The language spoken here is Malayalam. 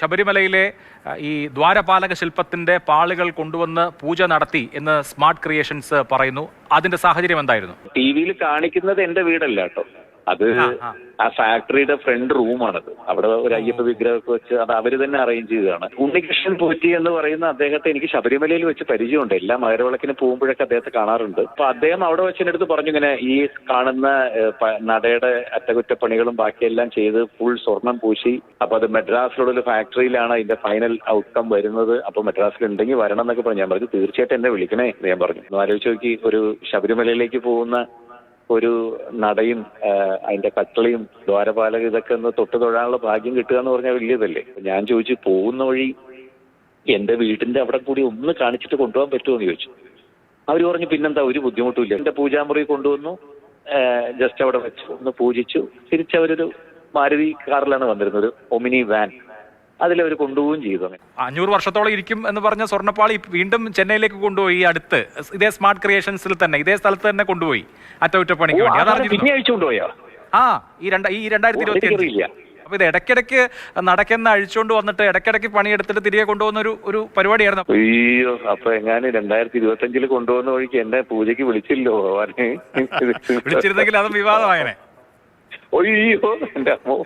ശബരിമലയിലെ ഈ ദ്വാരപാലക ശില്പത്തിന്റെ പാളികൾ കൊണ്ടുവന്ന് പൂജ നടത്തി എന്ന് സ്മാർട്ട് ക്രിയേഷൻസ് പറയുന്നു. അതിന്റെ സാഹചര്യം എന്തായിരുന്നു? ടിവിയിൽ കാണിക്കുന്നത് എന്റെ വീടല്ല കേട്ടോ, അത് ആ ഫാക്ടറിയുടെ ഫ്രണ്ട് റൂമാണത്. അവിടെ ഒരു അയ്യപ്പ വിഗ്രഹമൊക്കെ വെച്ച് അത് അവര് തന്നെ അറേഞ്ച് ചെയ്തതാണ്. ഉണ്ണികൃഷ്ണൻ പോറ്റി എന്ന് പറയുന്ന അദ്ദേഹത്തെ എനിക്ക് ശബരിമലയിൽ വെച്ച് പരിചയമുണ്ട്. എല്ലാ മകരവിളക്കിന് പോകുമ്പോഴൊക്കെ അദ്ദേഹത്തെ കാണാറുണ്ട്. അപ്പൊ അദ്ദേഹം അവിടെ വെച്ച് എൻ്റെ അടുത്ത് പറഞ്ഞു, ഇങ്ങനെ ഈ കാണുന്ന നടയുടെ അറ്റകുറ്റപ്പണികളും ബാക്കിയെല്ലാം ചെയ്ത് ഫുൾ സ്വർണം പൂശി, അപ്പൊ അത് മെഡ്രാസിലുള്ള ഒരു ഫാക്ടറിയിലാണ് അതിന്റെ ഫൈനൽ ഔട്ട്കം വരുന്നത്. അപ്പൊ മെഡ്രാസിൽ ഉണ്ടെങ്കിൽ വരണം എന്നൊക്കെ പറഞ്ഞു. ഞാൻ പറഞ്ഞു തീർച്ചയായിട്ടും എന്നെ വിളിക്കണേ എന്ന് ഞാൻ പറഞ്ഞു. ആലോചിച്ച് നോക്കി, ഒരു ശബരിമലയിലേക്ക് പോകുന്ന ഒരു നടയും അതിന്റെ കട്ടളയും ദ്വാരപാലക ഇതൊക്കെ ഒന്ന് തൊട്ട് തൊഴാനുള്ള ഭാഗ്യം കിട്ടുക എന്ന് പറഞ്ഞാൽ വലിയതല്ലേ. ഞാൻ ചോദിച്ചു, പോകുന്ന വഴി എന്റെ വീടിന്റെ അവിടെ കൂടി ഒന്ന് കാണിച്ചിട്ട് കൊണ്ടുപോകാൻ പറ്റുമോ എന്ന് ചോദിച്ചു. അവര് പറഞ്ഞു പിന്നെന്താ, ഒരു ബുദ്ധിമുട്ടുമില്ല. എന്റെ പൂജാമുറി കൊണ്ടുവന്നു, ജസ്റ്റ് അവിടെ വെച്ചു, ഒന്ന് പൂജിച്ചു. തിരിച്ചവരൊരു മാരുതി കാറിലാണ് വന്നിരുന്നത്, ഒരു ഒമിനി വാൻ, അതിലവർ കൊണ്ടുപോവുകയും ചെയ്തു. 500 വർഷത്തോളം ഇരിക്കും എന്ന് പറഞ്ഞ സ്വർണ്ണപ്പാളി വീണ്ടും ചെന്നൈയിലേക്ക് കൊണ്ടുപോയി. അടുത്ത് ഇതേ സ്മാർട്ട് ക്രിയേഷൻസിൽ തന്നെ, ഇതേ സ്ഥലത്ത് തന്നെ കൊണ്ടുപോയി അറ്റകുറ്റപ്പണിക്ക് വേണ്ടി. പിന്നെ അഴിച്ചു കൊണ്ടുപോയോ? ഈ 2025. അപ്പൊ ഇത് ഇടയ്ക്കിടയ്ക്ക് നടക്കുന്ന അഴിച്ചുകൊണ്ട് വന്നിട്ട് ഇടയ്ക്കിടയ്ക്ക് പണിയെടുത്തിട്ട് തിരികെ കൊണ്ടുപോകുന്ന ഒരു പരിപാടിയായിരുന്നു. അയ്യോ, അപ്പൊ എങ്ങാനും 2025 കൊണ്ടുപോകുന്ന വഴിക്ക് എന്നെ പൂജയ്ക്ക് വിളിച്ചില്ലോ. വിളിച്ചിരുന്നെങ്കിൽ അതും വിവാദമായനെ. അയ്യോ എന്റെ അമ്മോ.